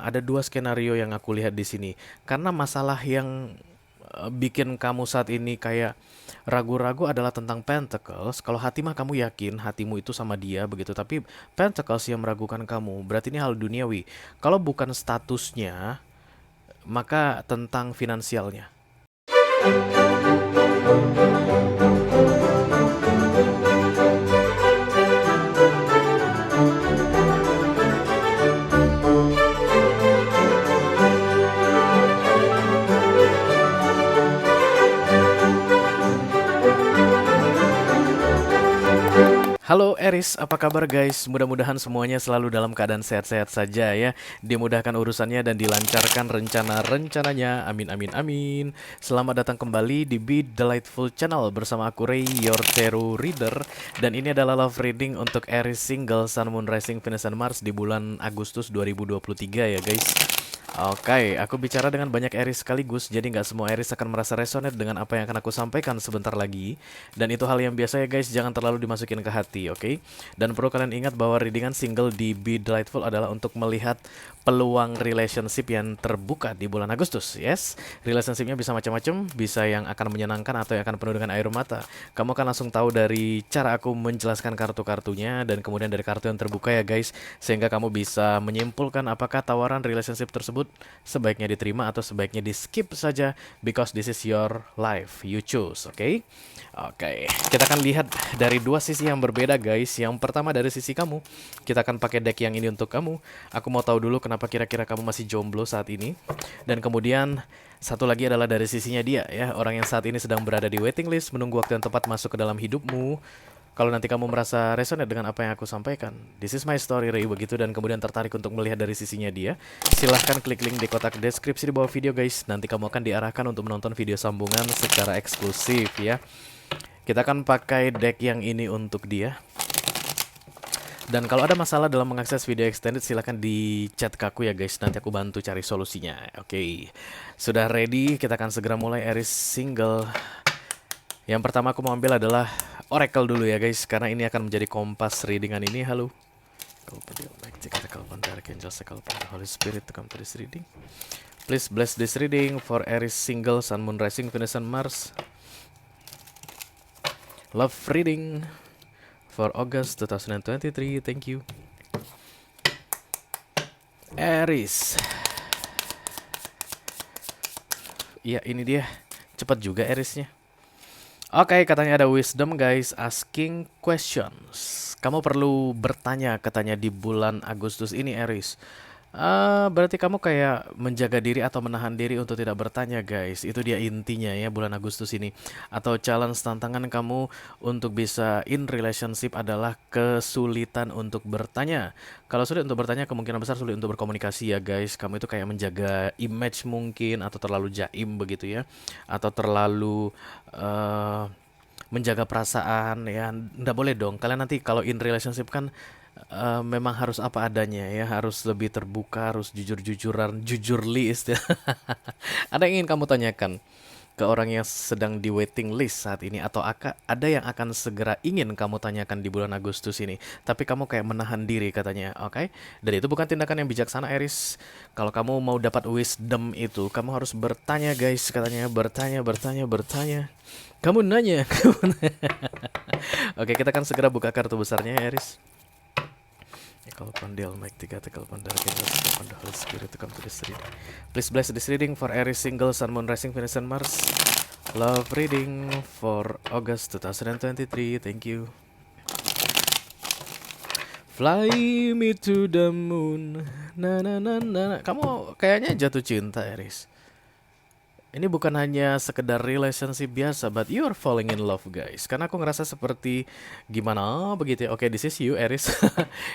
Ada dua skenario yang aku lihat di sini. Karena masalah yang bikin kamu saat ini kayak ragu-ragu adalah tentang Pentacles. Kalau hati mah kamu yakin hatimu itu sama dia begitu, tapi Pentacles yang meragukan kamu. Berarti ini hal duniawi. Kalau bukan statusnya, maka tentang finansialnya. Halo Eris, apa kabar guys? Mudah-mudahan semuanya selalu dalam keadaan sehat-sehat saja ya. Dimudahkan urusannya dan dilancarkan rencana-rencananya. Amin amin amin. Selamat datang kembali di Be Delightful Channel bersama aku Ray, your tarot reader. Dan ini adalah love reading untuk Eris single Sun Moon Rising Venus and Mars di bulan Agustus 2023 ya guys. Oke, aku bicara dengan banyak Aries sekaligus, jadi nggak semua Aries akan merasa resonate dengan apa yang akan aku sampaikan sebentar lagi. Dan itu hal yang biasa ya guys, jangan terlalu dimasukin ke hati, oke? Dan perlu kalian ingat bahwa readingan single di Be Delightful adalah untuk melihat peluang relationship yang terbuka di bulan Agustus, yes? Relationshipnya bisa macam-macam, bisa yang akan menyenangkan atau yang akan penuh dengan air mata. Kamu akan langsung tahu dari cara aku menjelaskan kartu-kartunya dan kemudian dari kartu yang terbuka ya guys, sehingga kamu bisa menyimpulkan apakah tawaran relationship tersebut sebaiknya diterima atau sebaiknya di skip saja, because this is your life, you choose, oke? Oke, kita akan lihat dari dua sisi yang berbeda guys. Yang pertama dari sisi kamu, kita akan pakai deck yang ini untuk kamu. Aku mau tahu dulu kenapa kira-kira kamu masih jomblo saat ini. Dan kemudian satu lagi adalah dari sisinya dia ya, orang yang saat ini sedang berada di waiting list, menunggu waktu yang tepat masuk ke dalam hidupmu. Kalau nanti kamu merasa resonate dengan apa yang aku sampaikan, this is my story Ray begitu, dan kemudian tertarik untuk melihat dari sisinya dia, silahkan klik link di kotak deskripsi di bawah video guys. Nanti kamu akan diarahkan untuk menonton video sambungan secara eksklusif ya. Kita akan pakai deck yang ini untuk dia. Dan kalau ada masalah dalam mengakses video extended, silahkan di chat ke aku ya guys. Nanti aku bantu cari solusinya. Oke, sudah ready? Kita akan segera mulai Aries single. Yang pertama aku mau ambil adalah Oracle dulu ya guys, karena ini akan menjadi kompas readingan ini. Halo. Holy Spirit to come to this reading. Please bless this reading for Aries single, Sun, Moon, Rising, Venus, and Mars. Love reading for August 2023. Thank you. Aries. Ya ini dia. Cepat juga Aries-nya. Oke, katanya ada wisdom guys, asking questions. Kamu perlu bertanya katanya di bulan Agustus ini Aries. Berarti kamu kayak menjaga diri atau menahan diri untuk tidak bertanya guys. Itu dia intinya ya bulan Agustus ini. Atau challenge tantangan kamu untuk bisa in relationship adalah kesulitan untuk bertanya. Kalau sulit untuk bertanya, kemungkinan besar sulit untuk berkomunikasi ya guys. Kamu itu kayak menjaga image mungkin, atau terlalu jaim begitu ya, atau terlalu menjaga perasaan ya. Nggak boleh dong. Kalian nanti kalau in relationship kan memang harus apa adanya ya, harus lebih terbuka, harus jujur-jujuran, jujurly istilah. Ada yang ingin kamu tanyakan ke orang yang sedang di waiting list saat ini, atau ada yang akan segera ingin kamu tanyakan di bulan Agustus ini, tapi kamu kayak menahan diri katanya, oke? Dan itu bukan tindakan yang bijaksana Aries. Kalau kamu mau dapat wisdom itu, kamu harus bertanya guys, katanya bertanya, bertanya, bertanya. Kamu nanya, kamu nanya. Oke, kita akan segera buka kartu besarnya Aries. Call upon the Almighty God, call upon the Archangel, call upon the Holy Spirit to come to this reading. Please bless this reading for Aries single, Sun, Moon, Rising, Venus, and Mars. Love reading for August 2023. Thank you. Fly me to the moon. Na na na na. Kamu kayaknya jatuh cinta Aries. Ini bukan hanya sekedar relationship biasa, but you are falling in love guys. Karena aku ngerasa seperti gimana begitu ya. Oke, this is you Aries.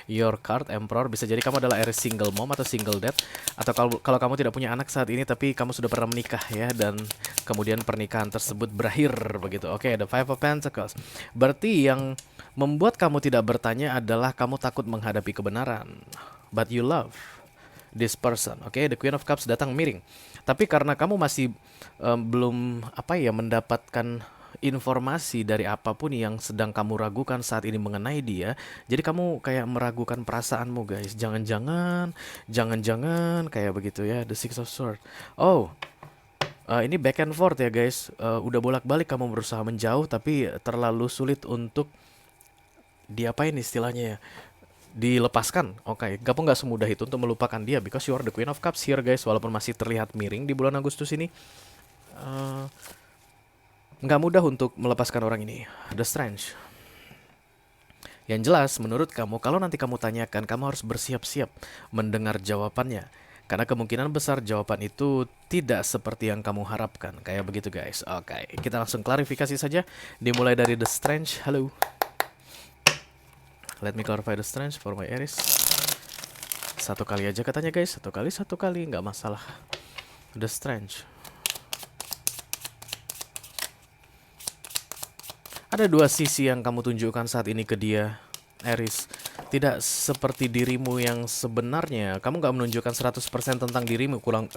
Your card Emperor. Bisa jadi kamu adalah Aries single mom atau single dad. Atau kalau kamu tidak punya anak saat ini, tapi kamu sudah pernah menikah ya, dan kemudian pernikahan tersebut berakhir begitu. Oke, ada Five of Pentacles. Berarti yang membuat kamu tidak bertanya adalah kamu takut menghadapi kebenaran. But you love this person. Oke, the Queen of Cups datang miring. Tapi karena kamu masih belum mendapatkan informasi dari apapun yang sedang kamu ragukan saat ini mengenai dia. Jadi kamu kayak meragukan perasaanmu guys. Jangan-jangan kayak begitu ya. The Six of Swords. Oh, ini back and forth ya guys. Udah bolak-balik kamu berusaha menjauh tapi terlalu sulit untuk diapain istilahnya ya, dilepaskan. Oke, kamu nggak semudah itu untuk melupakan dia because you are the Queen of Cups here guys. Walaupun masih terlihat miring di bulan Agustus ini, eh, nggak mudah untuk melepaskan orang ini. The Strange. Yang jelas, menurut kamu, kalau nanti kamu tanyakan, kamu harus bersiap-siap mendengar jawabannya. Karena kemungkinan besar jawaban itu tidak seperti yang kamu harapkan. Kayak begitu guys. Oke, kita langsung klarifikasi saja. Dimulai dari The Strange. Halo. Let me clarify The Strange for my Aries. Satu kali aja katanya guys. Satu kali. Nggak masalah. The Strange. Ada dua sisi yang kamu tunjukkan saat ini ke dia, Aries. Tidak seperti dirimu yang sebenarnya. Kamu nggak menunjukkan 100% tentang dirimu, kurang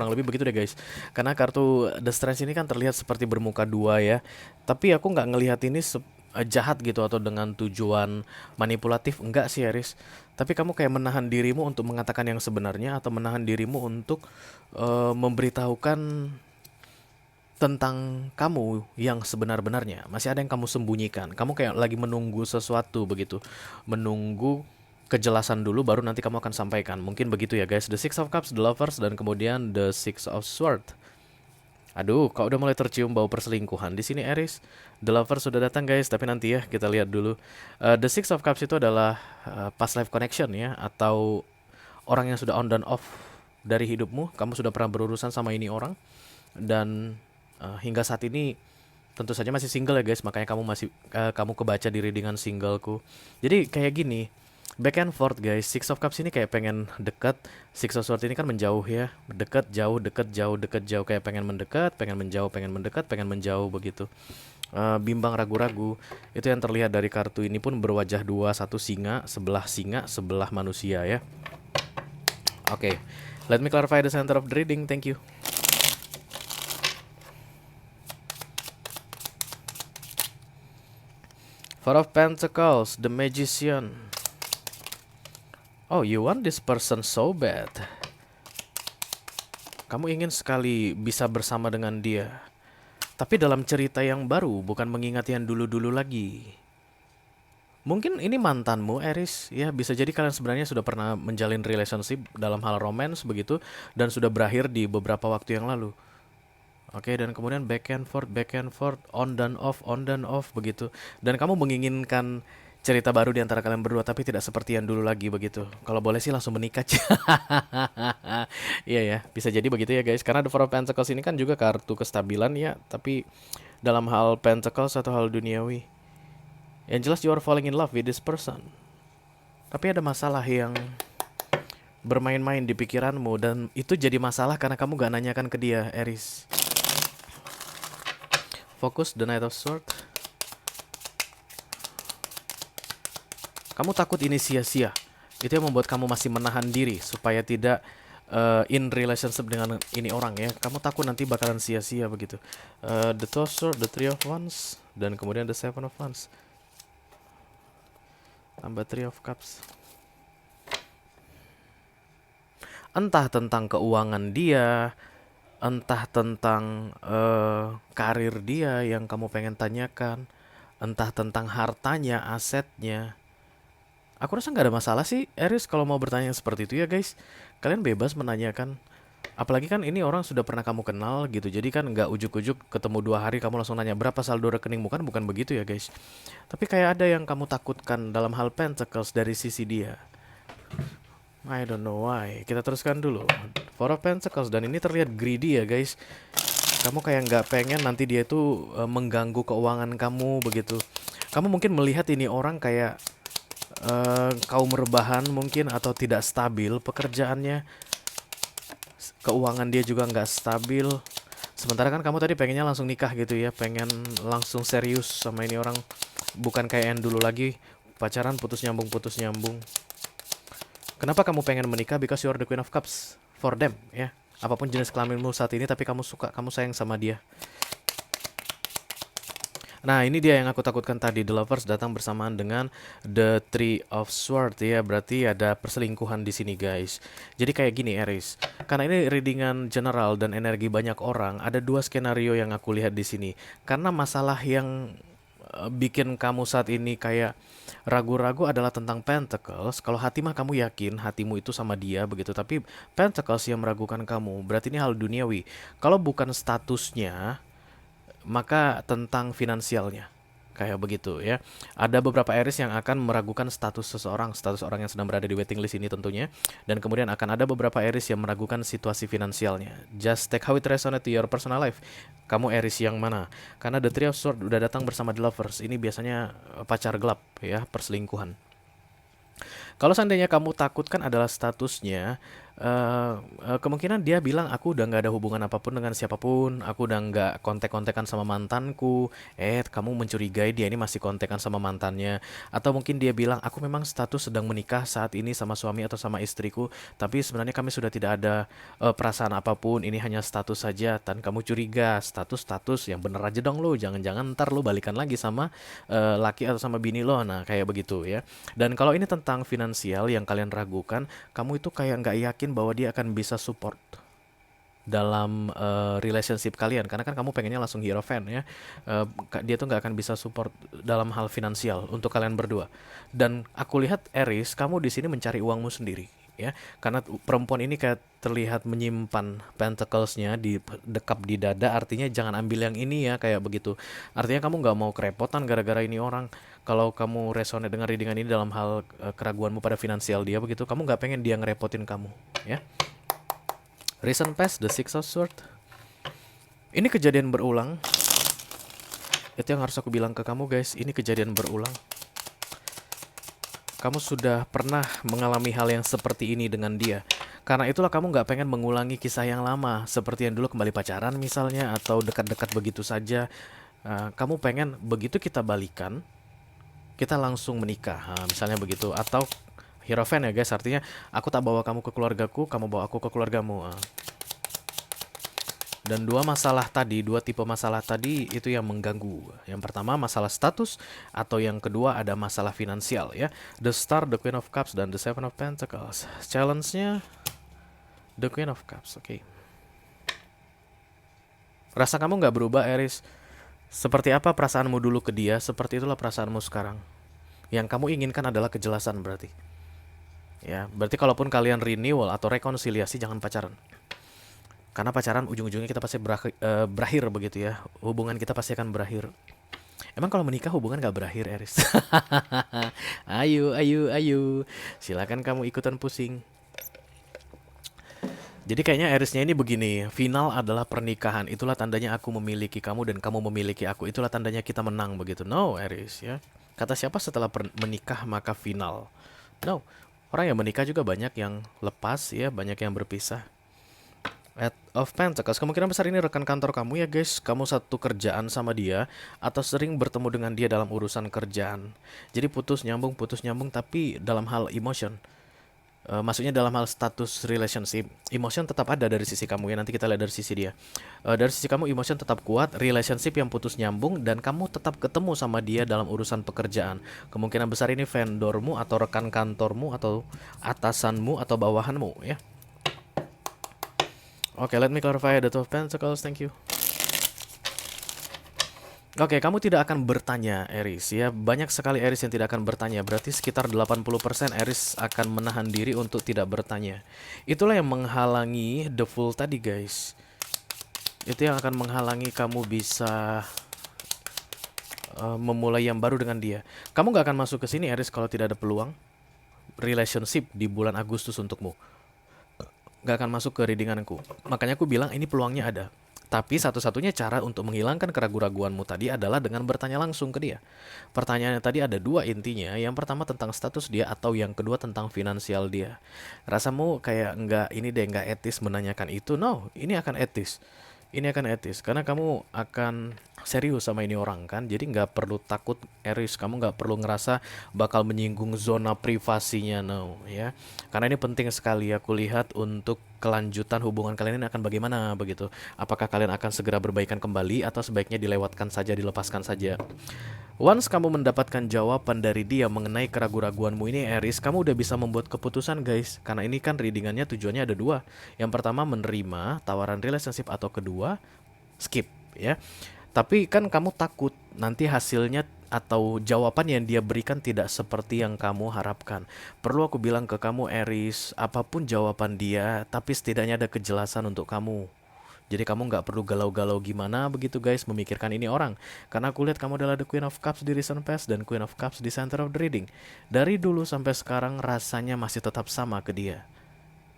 lebih begitu deh guys. Karena kartu The Strange ini kan terlihat seperti bermuka dua ya. Tapi aku nggak ngelihat ini jahat gitu atau dengan tujuan manipulatif. Enggak sih Aries. Tapi kamu kayak menahan dirimu untuk mengatakan yang sebenarnya atau menahan dirimu untuk memberitahukan tentang kamu yang sebenar-benarnya. Masih ada yang kamu sembunyikan. Kamu kayak lagi menunggu sesuatu begitu. Menunggu kejelasan dulu baru nanti kamu akan sampaikan. Mungkin begitu ya guys. The Six of Cups, The Lovers, dan kemudian The Six of Swords. Aduh, kau udah mulai tercium bau perselingkuhan di sini Aries. The Lovers sudah datang guys, tapi nanti ya kita lihat dulu. The Six of Cups itu adalah past life connection ya, atau orang yang sudah on dan off dari hidupmu. Kamu sudah pernah berurusan sama ini orang dan hingga saat ini tentu saja masih single ya guys, makanya kamu kebaca di readingan singleku. Jadi kayak gini, back and forth guys. Six of Cups ini kayak pengen dekat, Six of Swords ini kan menjauh ya, dekat jauh, dekat jauh, dekat jauh, kayak pengen mendekat, pengen menjauh, pengen mendekat, pengen menjauh begitu. Bimbang, ragu-ragu. Itu yang terlihat dari kartu ini pun berwajah dua, satu singa, sebelah manusia ya. Oke, let me clarify the center of the reading. Thank you. Four of Pentacles, the Magician. Oh, you want this person so bad. Kamu ingin sekali bisa bersama dengan dia. Tapi dalam cerita yang baru, bukan mengingat yang dulu-dulu lagi. Mungkin ini mantanmu, Aries. Ya, bisa jadi kalian sebenarnya sudah pernah menjalin relationship dalam hal romance begitu. Dan sudah berakhir di beberapa waktu yang lalu. Oke, dan kemudian back and forth, on dan off begitu. Dan kamu menginginkan cerita baru di antara kalian berdua, tapi tidak seperti yang dulu lagi begitu. Kalau boleh sih langsung menikah. Iya ya, bisa jadi begitu ya guys. Karena The Four of Pentacles ini kan juga kartu kestabilan ya, tapi dalam hal Pentacles atau hal duniawi. Yang jelas you are falling in love with this person. Tapi ada masalah yang bermain-main di pikiranmu, dan itu jadi masalah karena kamu gak nanyakan ke dia, Aries. Fokus, the Knight of Swords. Kamu takut ini sia-sia. Itu yang membuat kamu masih menahan diri supaya tidak in relationship dengan ini orang ya. Kamu takut nanti bakalan sia-sia begitu. The Two of Swords, the Three of Wands, dan kemudian the Seven of Wands. Tambah Three of Cups. Entah tentang keuangan dia, entah tentang karir dia yang kamu pengen tanyakan, entah tentang hartanya, asetnya. Aku rasa nggak ada masalah sih, Aries, kalau mau bertanya seperti itu ya guys. Kalian bebas menanyakan. Apalagi kan ini orang sudah pernah kamu kenal gitu. Jadi kan nggak ujuk-ujuk ketemu 2 hari kamu langsung nanya berapa saldo rekeningmu, kan bukan begitu ya guys. Tapi kayak ada yang kamu takutkan dalam hal Pentacles dari sisi dia. I don't know why. Kita teruskan dulu. Four of Pentacles, dan ini terlihat greedy ya guys. Kamu kayak nggak pengen nanti dia itu mengganggu keuangan kamu begitu. Kamu mungkin melihat ini orang kayak kaum rebahan mungkin, atau tidak stabil pekerjaannya. Keuangan dia juga nggak stabil. Sementara kan kamu tadi pengennya langsung nikah gitu ya. Pengen langsung serius sama ini orang. Bukan kayak yang dulu lagi, pacaran putus nyambung. Kenapa kamu pengen menikah? Because you are the Queen of Cups for them ya. Apapun jenis kelaminmu saat ini, tapi kamu suka, kamu sayang sama dia. Nah, ini dia yang aku takutkan tadi. The Lovers datang bersamaan dengan The Three of Swords ya. Berarti ada perselingkuhan di sini, guys. Jadi kayak gini, Aries. Karena ini readingan general dan energi banyak orang, ada dua skenario yang aku lihat di sini. Karena masalah yang bikin kamu saat ini kayak ragu-ragu adalah tentang Pentacles. Kalau hati mah kamu yakin hatimu itu sama dia begitu, tapi Pentacles yang meragukan kamu. Berarti ini hal duniawi. Kalau bukan statusnya, maka tentang finansialnya. Kayak begitu ya. Ada beberapa Aries yang akan meragukan status orang yang sedang berada di waiting list ini tentunya. Dan kemudian akan ada beberapa Aries yang meragukan situasi finansialnya. Just take how it resonate to your personal life. Kamu Aries yang mana? Karena The Three of Swords udah datang bersama The Lovers. Ini biasanya pacar gelap ya, perselingkuhan. Kalau seandainya kamu takutkan adalah statusnya, kemungkinan dia bilang aku udah nggak ada hubungan apapun dengan siapapun, aku udah nggak kontek-kontekan sama mantanku. Kamu mencurigai dia ini masih kontekan sama mantannya, atau mungkin dia bilang aku memang status sedang menikah saat ini sama suami atau sama istriku, tapi sebenarnya kami sudah tidak ada perasaan apapun, ini hanya status saja. Dan kamu curiga status yang bener aja dong lo, jangan-jangan ntar lo balikan lagi sama laki atau sama bini lo. Nah kayak begitu ya. Dan kalau ini tentang finansial yang kalian ragukan, kamu itu kayak nggak yakin bahwa dia akan bisa support dalam relationship kalian, karena kan kamu pengennya langsung hierophant ya. Dia tuh nggak akan bisa support dalam hal finansial untuk kalian berdua. Dan aku lihat Aries, kamu di sini mencari uangmu sendiri ya, karena perempuan ini kayak terlihat menyimpan pentacles-nya di dekap di dada, artinya jangan ambil yang ini ya, kayak begitu. Artinya kamu nggak mau kerepotan gara-gara ini orang. Kalau kamu resonate dengan readingan ini dalam hal keraguanmu pada finansial dia begitu, kamu nggak pengen dia ngerepotin kamu ya. Recent past, the Six of Swords. Ini kejadian berulang. Itu yang harus aku bilang ke kamu guys, ini kejadian berulang. Kamu sudah pernah mengalami hal yang seperti ini dengan dia. Karena itulah kamu nggak pengen mengulangi kisah yang lama, seperti yang dulu kembali pacaran misalnya, atau dekat-dekat begitu saja. Kamu pengen begitu kita balikan, kita langsung menikah, misalnya begitu. Atau Hierophant ya guys, artinya aku tak bawa kamu ke keluargaku, kamu bawa aku ke keluargamu. Dan dua tipe masalah tadi itu yang mengganggu. Yang pertama masalah status, atau yang kedua ada masalah finansial ya. The Star, the Queen of Cups, dan the Seven of Pentacles. Challenge-nya the Queen of Cups, oke. Rasa kamu nggak berubah Aries. Seperti apa perasaanmu dulu ke dia, seperti itulah perasaanmu sekarang. Yang kamu inginkan adalah kejelasan berarti. Ya, berarti kalaupun kalian renewal atau rekonsiliasi, jangan pacaran. Karena pacaran ujung-ujungnya kita pasti berakhir begitu ya. Hubungan kita pasti akan berakhir. Emang kalau menikah hubungan gak berakhir, Eris? Ayo, ayo, ayo. Silakan kamu ikutan pusing. Jadi kayaknya Erisnya ini begini, final adalah pernikahan. Itulah tandanya aku memiliki kamu dan kamu memiliki aku. Itulah tandanya kita menang begitu. No, Eris ya. Kata siapa setelah menikah maka final? No. Orang yang menikah juga banyak yang lepas ya, banyak yang berpisah. Eight of Pentacles, kemungkinan besar ini rekan kantor kamu ya guys. Kamu satu kerjaan sama dia, atau sering bertemu dengan dia dalam urusan kerjaan. Jadi putus nyambung tapi dalam hal emotion. Maksudnya dalam hal status relationship, emotion tetap ada dari sisi kamu ya. Nanti kita lihat dari sisi dia. Dari sisi kamu emotion tetap kuat, relationship yang putus nyambung, dan kamu tetap ketemu sama dia dalam urusan pekerjaan. Kemungkinan besar ini vendormu atau rekan kantormu atau atasanmu atau bawahanmu ya. Oke, let me clarify the Two of Pentacles, thank you. Oke, kamu tidak akan bertanya, Aries ya. Banyak sekali Aries yang tidak akan bertanya. Berarti sekitar 80% Aries akan menahan diri untuk tidak bertanya. Itulah yang menghalangi the Fool tadi, guys. Itu yang akan menghalangi kamu bisa memulai yang baru dengan dia. Kamu gak akan masuk ke sini, Aries, kalau tidak ada peluang relationship di bulan Agustus untukmu. Gak akan masuk ke readinganku. Makanya aku bilang ini peluangnya ada. Tapi satu-satunya cara untuk menghilangkan keraguan-raguanmu tadi adalah dengan bertanya langsung ke dia. Pertanyaannya tadi ada dua intinya. Yang pertama tentang status dia, atau yang kedua tentang finansial dia. Rasamu kayak nggak etis menanyakan itu. No, ini akan etis. Ini akan etis karena kamu akan serius sama ini orang kan. Jadi nggak perlu takut, Aries. Kamu nggak perlu ngerasa bakal menyinggung zona privasinya, no ya. Karena ini penting sekali aku lihat untuk kelanjutan hubungan kalian ini akan bagaimana begitu. Apakah kalian akan segera berbaikan kembali atau sebaiknya dilewatkan saja, dilepaskan saja. Once kamu mendapatkan jawaban dari dia mengenai keraguan-raguanmu ini Aries, kamu udah bisa membuat keputusan guys. Karena ini kan readingannya tujuannya ada dua. Yang pertama menerima tawaran relationship atau kedua skip ya. Tapi kan kamu takut nanti hasilnya atau jawaban yang dia berikan tidak seperti yang kamu harapkan. Perlu aku bilang ke kamu Aries, apapun jawaban dia, tapi setidaknya ada kejelasan untuk kamu. Jadi kamu nggak perlu galau-galau gimana begitu guys memikirkan ini orang. Karena aku lihat kamu adalah the Queen of Cups di Recent Past dan Queen of Cups di Center of the Reading. Dari dulu sampai sekarang rasanya masih tetap sama ke dia.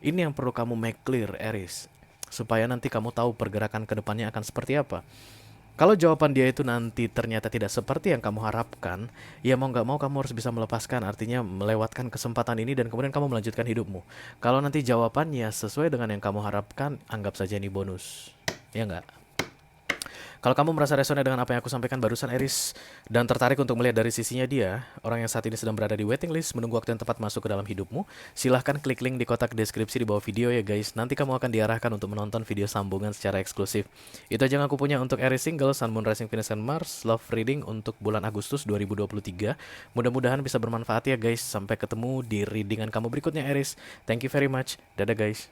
Ini yang perlu kamu make clear Aries. Supaya nanti kamu tahu pergerakan ke depannya akan seperti apa. Kalau jawaban dia itu nanti ternyata tidak seperti yang kamu harapkan, ya mau nggak mau kamu harus bisa melepaskan, artinya melewatkan kesempatan ini dan kemudian kamu melanjutkan hidupmu. Kalau nanti jawabannya sesuai dengan yang kamu harapkan, anggap saja ini bonus. Ya nggak? Kalau kamu merasa resonate dengan apa yang aku sampaikan barusan Aries dan tertarik untuk melihat dari sisinya dia, orang yang saat ini sedang berada di waiting list menunggu waktu yang tepat masuk ke dalam hidupmu, silahkan klik link di kotak deskripsi di bawah video ya guys. Nanti kamu akan diarahkan untuk menonton video sambungan secara eksklusif. Itu aja yang aku punya untuk Aries single Sun, Moon, Rising, Venus, and Mars Love Reading untuk bulan Agustus 2023. Mudah-mudahan bisa bermanfaat ya guys. Sampai ketemu di readingan kamu berikutnya Aries. Thank you very much. Dadah guys.